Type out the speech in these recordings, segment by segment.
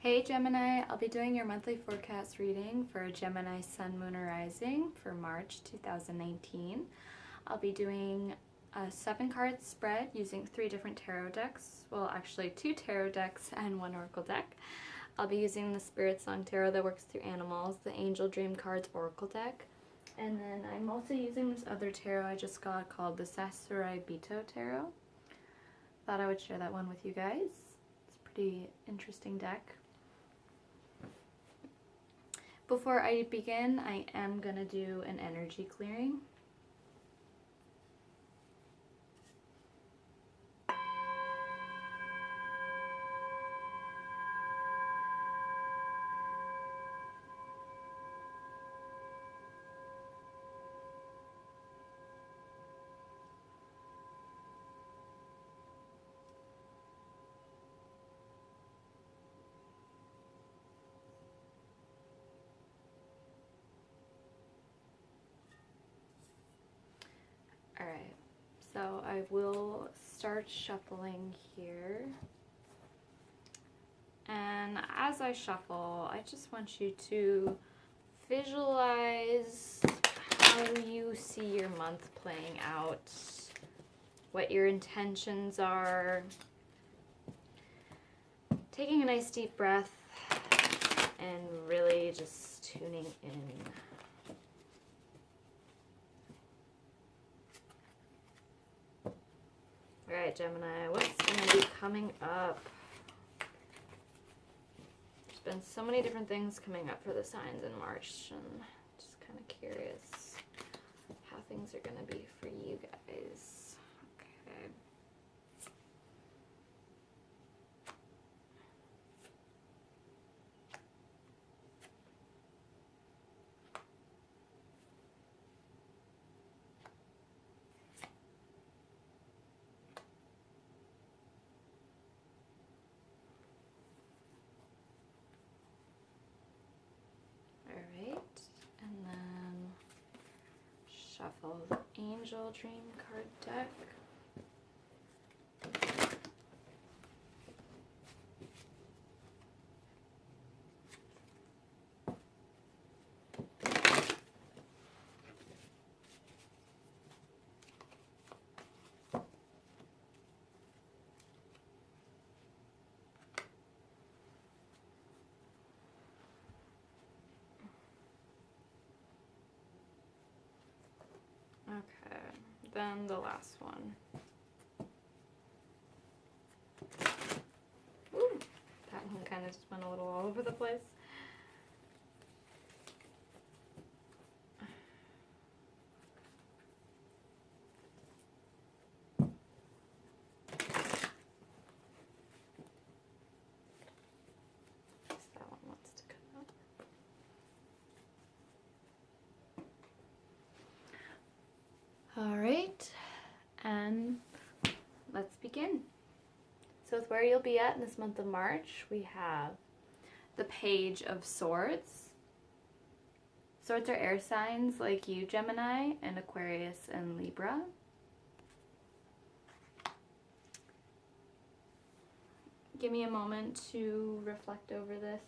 Hey Gemini, I'll be doing your monthly forecast reading for Gemini Sun, Moon, or Rising for March 2019. I'll be doing a 7-card spread using 3 different tarot decks. Well, actually 2 tarot decks and 1 oracle deck. I'll be using the Spirit Song Tarot that works through animals, the Angel Dream Cards oracle deck, and then I'm also using this other tarot I just got called the Sasarai Bito Tarot. Thought I would share that one with you guys. It's a pretty interesting deck. Before I begin, I am going to do an energy clearing. Alright, so I will start shuffling here. And as I shuffle, I just want you to visualize how you see your month playing out, what your intentions are. Taking a nice deep breath and really just tuning in. Alright, Gemini, what's going to be coming up? There's been so many different things coming up for the signs in March, and I'm just kind of curious how things are going to be for you guys. Okay. Shuffle the Angel Dream card deck. Okay, then the last one. Ooh, that one kind of just went a little all over the place. That one wants to come up. All right, and let's begin. So with where you'll be at in this month of March, we have the Page of Swords. Swords are air signs like you, Gemini, and Aquarius and Libra. Give me a moment to reflect over this.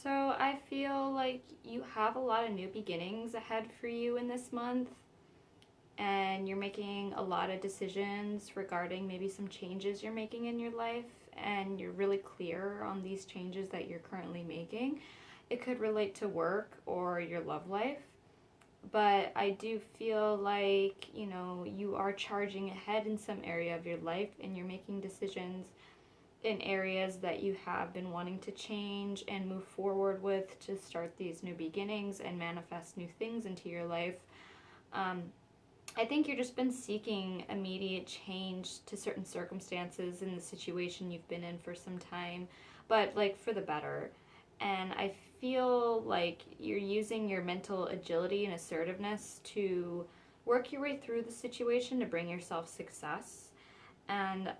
So I feel like you have a lot of new beginnings ahead for you in this month, and you're making a lot of decisions regarding maybe some changes you're making in your life, and you're really clear on these changes that you're currently making. It could relate to work or your love life, but I do feel like, you are charging ahead in some area of your life, and you're making decisions in areas that you have been wanting to change and move forward with to start these new beginnings and manifest new things into your life. I think you've just been seeking immediate change to certain circumstances in the situation you've been in for some time, but like for the better. And I feel like you're using your mental agility and assertiveness to work your way through the situation to bring yourself success. And,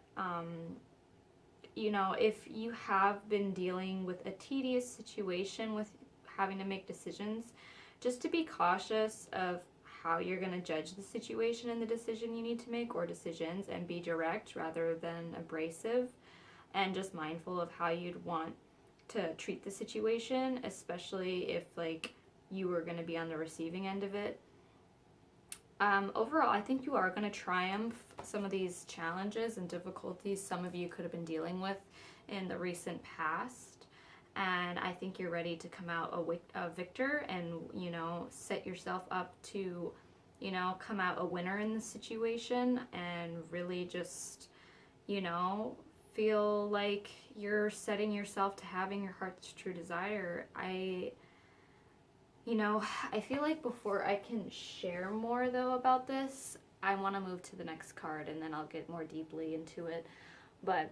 if you have been dealing with a tedious situation with having to make decisions, just to be cautious of how you're going to judge the situation and the decision you need to make, or decisions, and be direct rather than abrasive, and just mindful of how you'd want to treat the situation, especially if like you were going to be on the receiving end of it. Overall, I think you are going to triumph some of these challenges and difficulties some of you could have been dealing with in the recent past. And I think you're ready to come out a victor and, set yourself up to, come out a winner in the situation and really just, feel like you're setting yourself to having your heart's true desire. I feel like before I can share more though about this, I want to move to the next card and then I'll get more deeply into it. But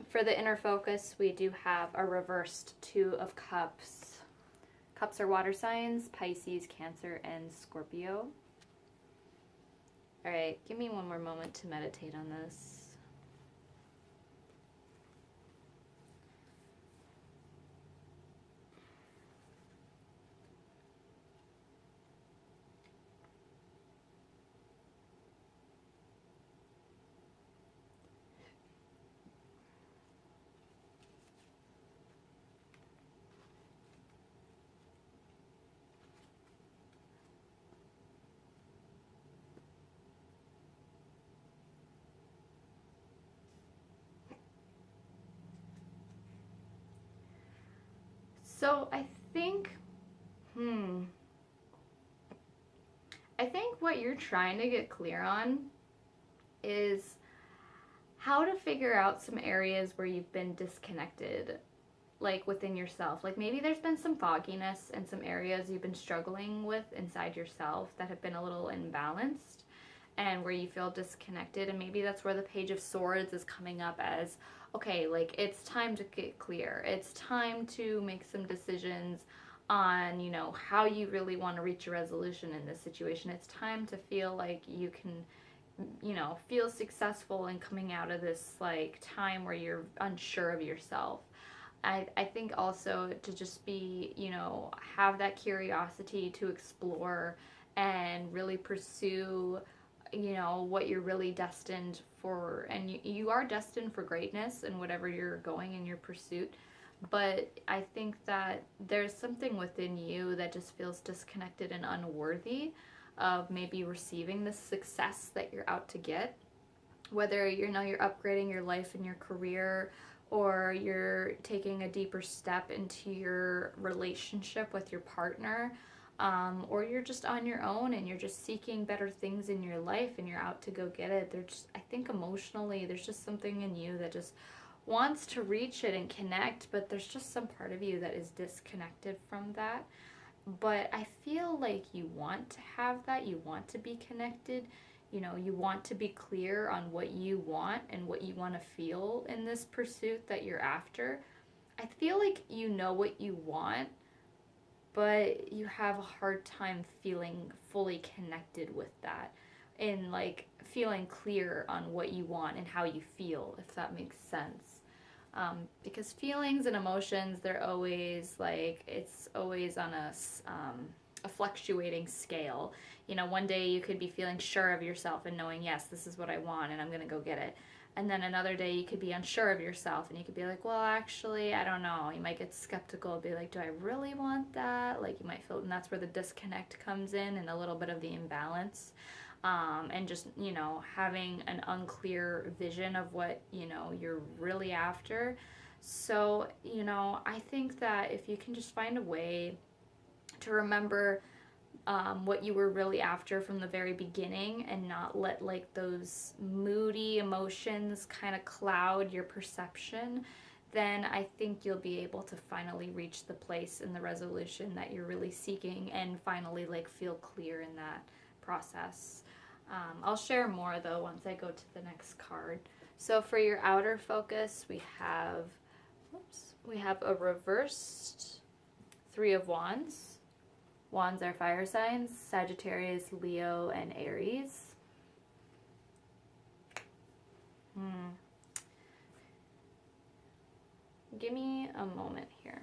for the inner focus, we do have a reversed Two of Cups. Cups are water signs: Pisces, Cancer, and Scorpio. All right, give me one more moment to meditate on this. So I think what you're trying to get clear on is how to figure out some areas where you've been disconnected, like within yourself. Like maybe there's been some fogginess in some areas you've been struggling with inside yourself that have been a little imbalanced and where you feel disconnected. And maybe that's where the Page of Swords is coming up as, okay, like it's time to get clear. It's time to make some decisions on, how you really want to reach a resolution in this situation. It's time to feel like you can, feel successful in coming out of this like time where you're unsure of yourself. I think also to just be, have that curiosity to explore and really pursue, what you're really destined for. And you are destined for greatness in whatever you're going in your pursuit. But I think that there's something within you that just feels disconnected and unworthy of maybe receiving the success that you're out to get. Whether you're upgrading your life and your career, or you're taking a deeper step into your relationship with your partner, or you're just on your own and you're just seeking better things in your life and you're out to go get it. I think emotionally, there's just something in you that just wants to reach it and connect, but there's just some part of you that is disconnected from that. But I feel like you want to have that. You want to be connected. You want to be clear on what you want and what you want to feel in this pursuit that you're after. I feel like you know what you want, but you have a hard time feeling fully connected with that, and like feeling clear on what you want and how you feel, if that makes sense. Because feelings and emotions, they're always like, it's always on a fluctuating scale. One day you could be feeling sure of yourself and knowing, yes, this is what I want and I'm going to go get it. And then another day you could be unsure of yourself and you could be like, well, actually, I don't know. You might get skeptical, be like, do I really want that? Like you might feel, and that's where the disconnect comes in and a little bit of the imbalance. And just, having an unclear vision of what, you're really after. So, I think that if you can just find a way to remember what you were really after from the very beginning, and not let like those moody emotions kind of cloud your perception, then I think you'll be able to finally reach the place in the resolution that you're really seeking, and finally like feel clear in that process. I'll share more though once I go to the next card. So for your outer focus, we have a reversed Three of Wands. Wands are fire signs: Sagittarius, Leo, and Aries. Give me a moment here.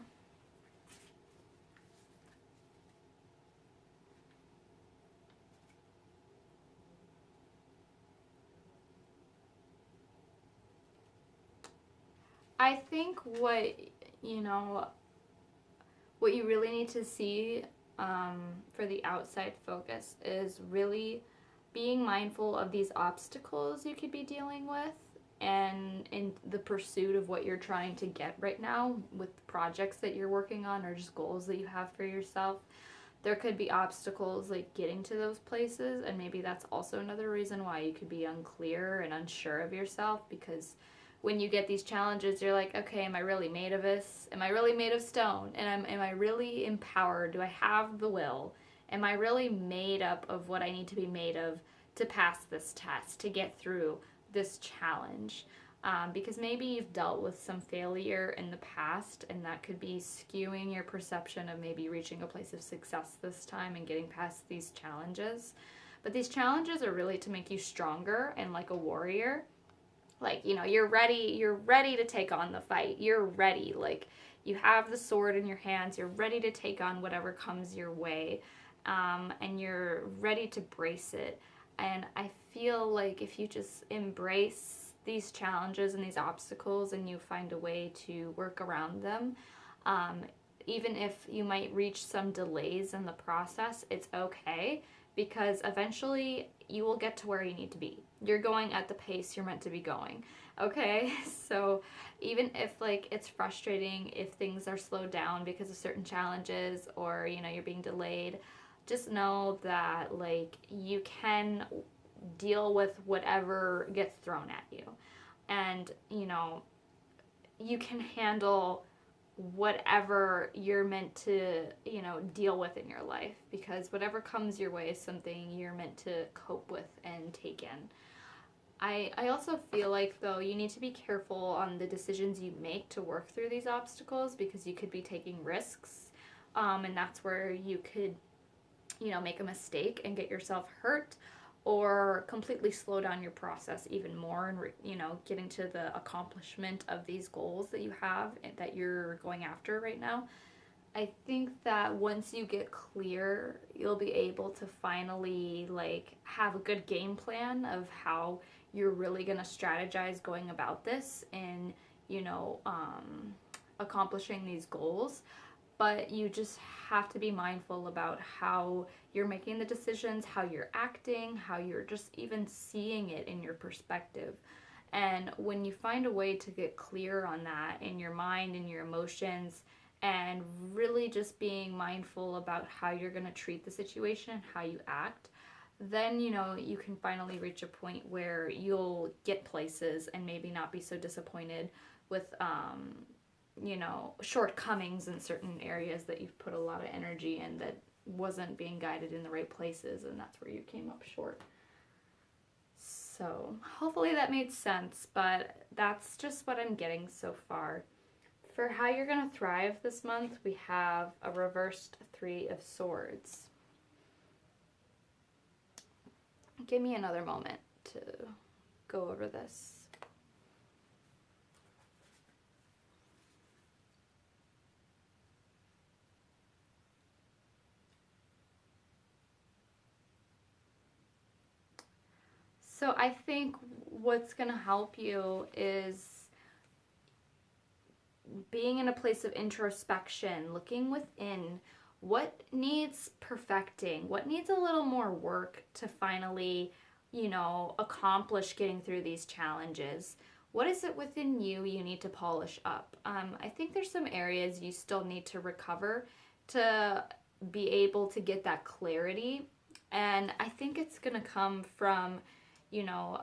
I think what you really need to see for the outside focus is really being mindful of these obstacles you could be dealing with, and in the pursuit of what you're trying to get right now with projects that you're working on or just goals that you have for yourself. There could be obstacles like getting to those places, and maybe that's also another reason why you could be unclear and unsure of yourself, because when you get these challenges, you're like, okay, am I really made of this? Am I really made of stone? And am I really empowered? Do I have the will? Am I really made up of what I need to be made of to pass this test, to get through this challenge? Because maybe you've dealt with some failure in the past, and that could be skewing your perception of maybe reaching a place of success this time and getting past these challenges. But these challenges are really to make you stronger and like a warrior. Like, you're ready to take on the fight. You're ready. Like, you have the sword in your hands. You're ready to take on whatever comes your way. And you're ready to brace it. And I feel like if you just embrace these challenges and these obstacles, and you find a way to work around them, even if you might reach some delays in the process, it's okay, because eventually you will get to where you need to be. You're going at the pace you're meant to be going, okay? So even if like it's frustrating if things are slowed down because of certain challenges, or you're being delayed, just know that like you can deal with whatever gets thrown at you, and you can handle whatever you're meant to deal with in your life, because whatever comes your way is something you're meant to cope with and take in. I also feel like though you need to be careful on the decisions you make to work through these obstacles, because you could be taking risks, and that's where you could make a mistake and get yourself hurt, or completely slow down your process even more, and getting to the accomplishment of these goals that you have that you're going after right now. I think that once you get clear, you'll be able to finally like have a good game plan of how you're really going to strategize going about this, and accomplishing these goals. But you just have to be mindful about how you're making the decisions, how you're acting, how you're just even seeing it in your perspective. And when you find a way to get clear on that in your mind and your emotions, and really just being mindful about how you're going to treat the situation and how you act, then you can finally reach a point where you'll get places and maybe not be so disappointed with shortcomings in certain areas that you've put a lot of energy in that wasn't being guided in the right places, and that's where you came up short. So hopefully that made sense, but that's just what I'm getting so far. For how you're going to thrive this month, we have a reversed Three of Swords. Give me another moment to go over this. So I think what's going to help you is being in a place of introspection, looking within. What needs perfecting? What needs a little more work to finally, accomplish getting through these challenges? What is it within you need to polish up? I think there's some areas you still need to recover to be able to get that clarity. And I think it's going to come from, you know,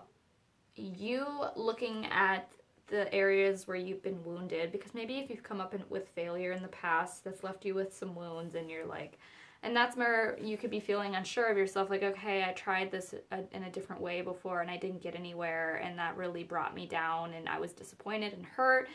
you looking at the areas where you've been wounded, because maybe if you've come up with failure in the past that's left you with some wounds, and you're like, and that's where you could be feeling unsure of yourself, like, okay, I tried this in a different way before and I didn't get anywhere, and that really brought me down and I was disappointed and hurt.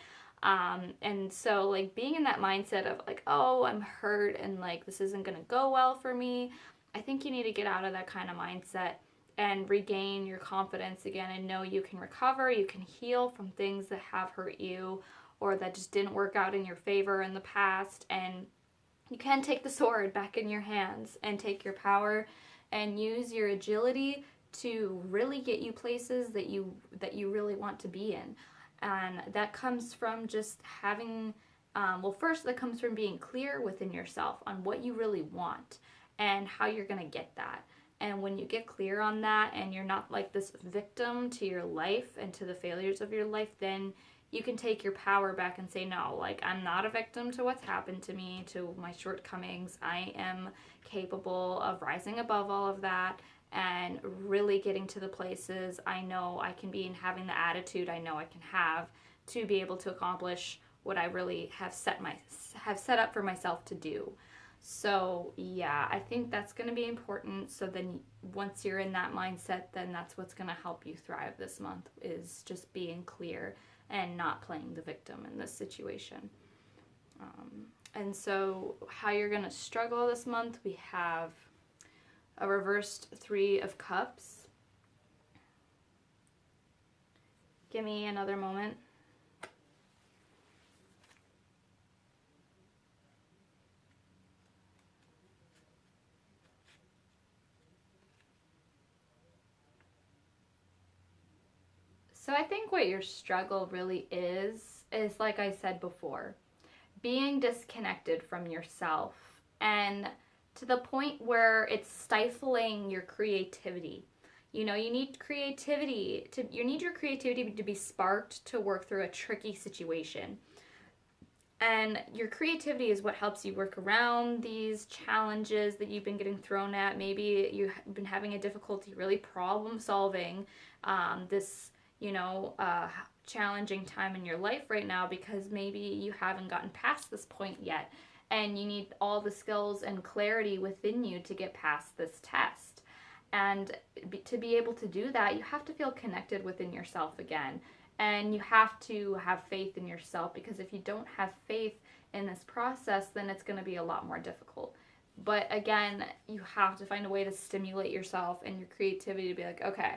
And so like being in that mindset of like, oh, I'm hurt and like this isn't gonna go well for me, I think you need to get out of that kind of mindset and regain your confidence again, and know you can recover, you can heal from things that have hurt you or that just didn't work out in your favor in the past. And you can take the sword back in your hands and take your power and use your agility to really get you places that you really want to be in. And that comes from just having, first that comes from being clear within yourself on what you really want and how you're going to get that. And when you get clear on that and you're not like this victim to your life and to the failures of your life, then you can take your power back and say, no, like, I'm not a victim to what's happened to me, to my shortcomings. I am capable of rising above all of that and really getting to the places I know I can be, and having the attitude I know I can have to be able to accomplish what I really have set up for myself to do. So yeah, I think that's going to be important. So then once you're in that mindset, then that's what's going to help you thrive this month, is just being clear and not playing the victim in this situation. And so how you're going to struggle this month, we have a reversed 3 of Cups. Give me another moment. So I think what your struggle really is like I said before, being disconnected from yourself, and to the point where it's stifling your creativity. You know, you need your creativity to be sparked to work through a tricky situation. And your creativity is what helps you work around these challenges that you've been getting thrown at. Maybe you've been having a difficulty really problem solving this challenging time in your life right now, because maybe you haven't gotten past this point yet, and you need all the skills and clarity within you to get past this test. And to be able to do that, you have to feel connected within yourself again, and you have to have faith in yourself, because if you don't have faith in this process, then it's going to be a lot more difficult. But again, you have to find a way to stimulate yourself and your creativity to be like, okay,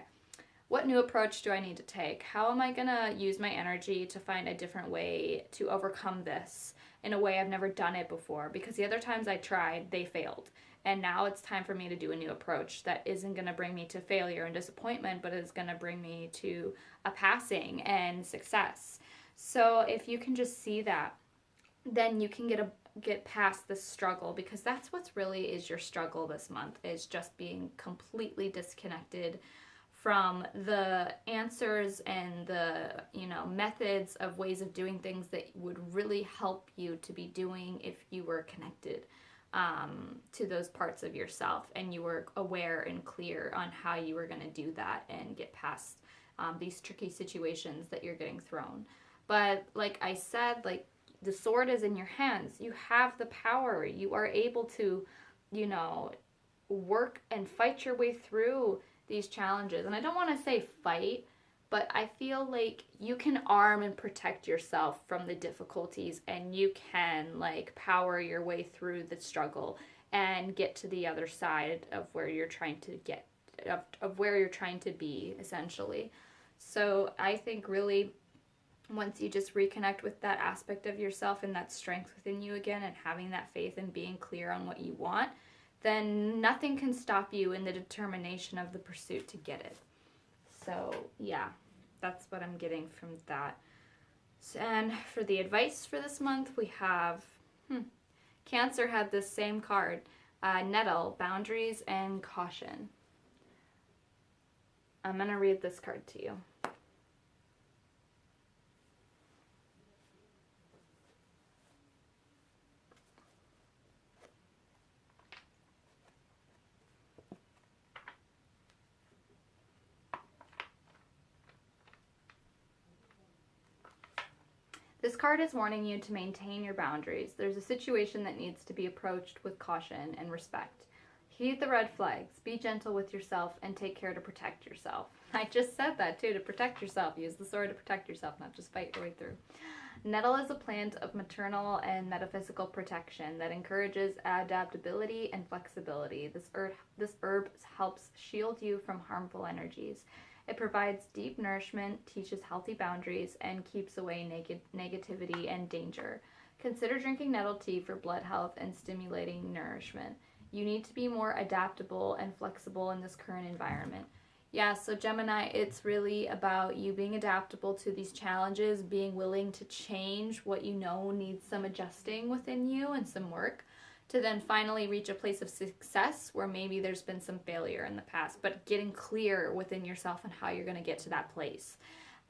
what new approach do I need to take? How am I going to use my energy to find a different way to overcome this in a way I've never done it before? Because the other times I tried, they failed. And now it's time for me to do a new approach that isn't going to bring me to failure and disappointment, but is going to bring me to a passing and success. So if you can just see that, then you can get past this struggle, because that's what's really is your struggle this month, is just being completely disconnected from the answers and the methods of ways of doing things that would really help you to be doing if you were connected to those parts of yourself, and you were aware and clear on how you were going to do that and get past these tricky situations that you're getting thrown. But like I said, like, the sword is in your hands. You have the power. You are able to work and fight your way through these challenges. And I don't want to say fight, but I feel like you can arm and protect yourself from the difficulties, and you can like power your way through the struggle and get to the other side of where you're trying to get, of where you're trying to be, essentially. So I think really once you just reconnect with that aspect of yourself and that strength within you again, and having that faith and being clear on what you want, then nothing can stop you in the determination of the pursuit to get it. So yeah, that's what I'm getting from that. And for the advice for this month, we have Cancer had this same card, Nettle, Boundaries and Caution. I'm going to read this card to you. This card is warning you to maintain your boundaries. There's a situation that needs to be approached with caution and respect. Heed the red flags, be gentle with yourself, and take care to protect yourself. I just said that too, to protect yourself. Use the sword to protect yourself, not just fight your way through. Nettle is a plant of maternal and metaphysical protection that encourages adaptability and flexibility. This herb helps shield you from harmful energies. It provides deep nourishment, teaches healthy boundaries, and keeps away negativity and danger. Consider drinking nettle tea for blood health and stimulating nourishment. You need to be more adaptable and flexible in this current environment. Yeah, so Gemini, it's really about you being adaptable to these challenges, being willing to change what you know needs some adjusting within you and some work to then finally reach a place of success where maybe there's been some failure in the past, but getting clear within yourself on how you're going to get to that place.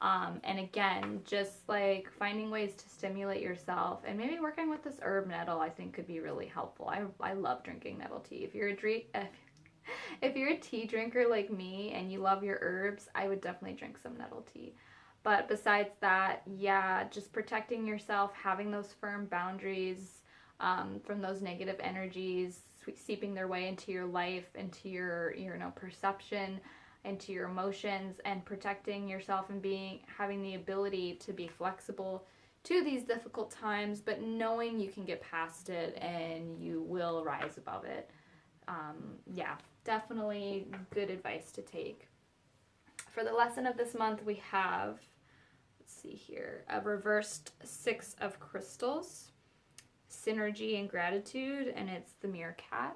And again, just like finding ways to stimulate yourself and maybe working with this herb nettle, I think could be really helpful. I love drinking nettle tea. If you're a tea drinker like me and you love your herbs, I would definitely drink some nettle tea. But besides that, yeah, just protecting yourself, having those firm boundaries from those negative energies seeping their way into your life, into your perception, into your emotions, and protecting yourself and having the ability to be flexible to these difficult times, but knowing you can get past it and you will rise above it. Yeah, definitely good advice to take. For the lesson of this month, we have, let's see here, a reversed 6 of crystals, synergy and gratitude, and it's the meerkat.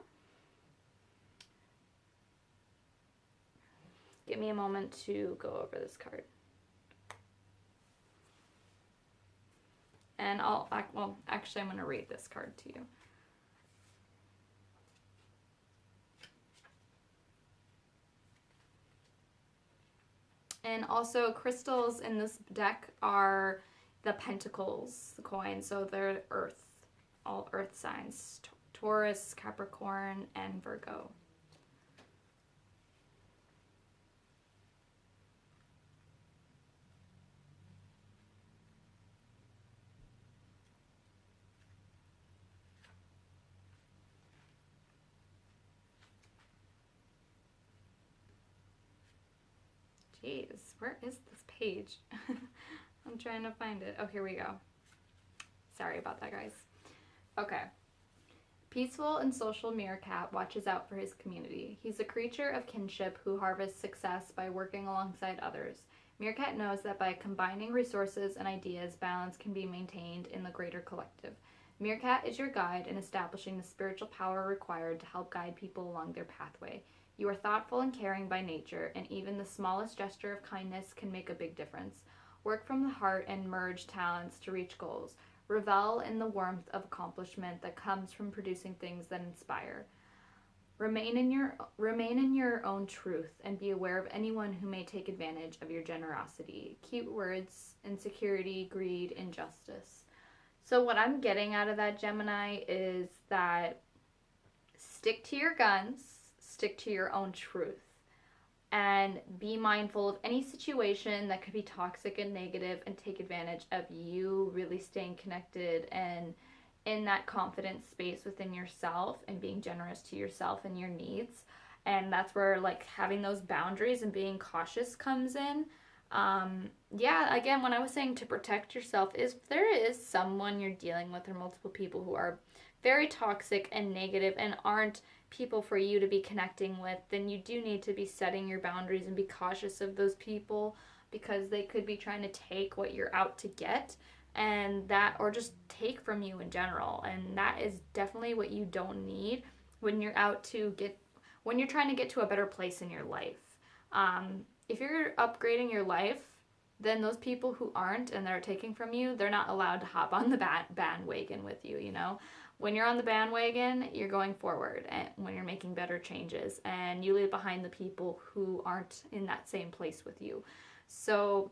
Give me a moment to go over this card. And actually I'm going to read this card to you. And also crystals in this deck are the pentacles, the coin, so they're earth, all earth signs, Taurus, Capricorn, and Virgo. Jeez, where is this page? I'm trying to find it. Oh, here we go. Sorry about that, guys. Okay. Peaceful and social meerkat watches out for his community. He's a creature of kinship who harvests success by working alongside others. Meerkat knows that by combining resources and ideas, balance can be maintained in the greater collective. Meerkat is your guide in establishing the spiritual power required to help guide people along their pathway. You are thoughtful and caring by nature, and even the smallest gesture of kindness can make a big difference. Work from the heart and merge talents to reach goals. Revel in the warmth of accomplishment that comes from producing things that inspire. Remain in your own truth and be aware of anyone who may take advantage of your generosity. Keywords: insecurity, greed, injustice. So what I'm getting out of that, Gemini, is that stick to your guns, stick to your own truth, and be mindful of any situation that could be toxic and negative and take advantage of you really staying connected and in that confident space within yourself and being generous to yourself and your needs. And that's where like having those boundaries and being cautious comes in. Yeah, again, when I was saying to protect yourself, is if there is someone you're dealing with or multiple people who are very toxic and negative and aren't people for you to be connecting with, then you do need to be setting your boundaries and be cautious of those people, because they could be trying to take what you're out to get, and that, or just take from you in general. And that is definitely what you don't need when you're out to get, when you're trying to get to a better place in your life. If you're upgrading your life, then those people who aren't and they're taking from you, they're not allowed to hop on the bandwagon with you, you know? When you're on the bandwagon, you're going forward, and when you're making better changes, and you leave behind the people who aren't in that same place with you. So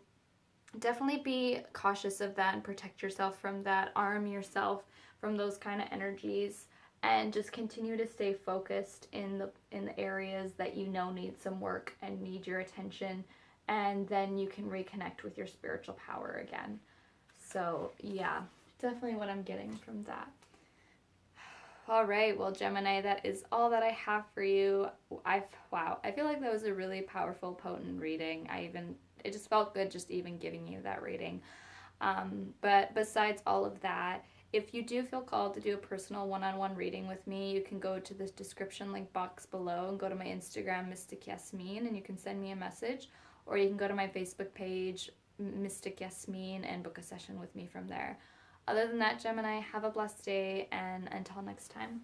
definitely be cautious of that and protect yourself from that. Arm yourself from those kind of energies, and just continue to stay focused in the areas that you know need some work and need your attention, and then you can reconnect with your spiritual power again. So yeah, definitely what I'm getting from that. All right, well, Gemini, that is all that I have for you. Wow, I feel like that was a really powerful, potent reading. It just felt good just even giving you that reading. But besides all of that, if you do feel called to do a personal one-on-one reading with me, you can go to the description link box below and go to my Instagram, Mystic Yasmin, and you can send me a message, or you can go to my Facebook page, Mystic Yasmin, and book a session with me from there. Other than that, Gemini, have a blessed day, and until next time.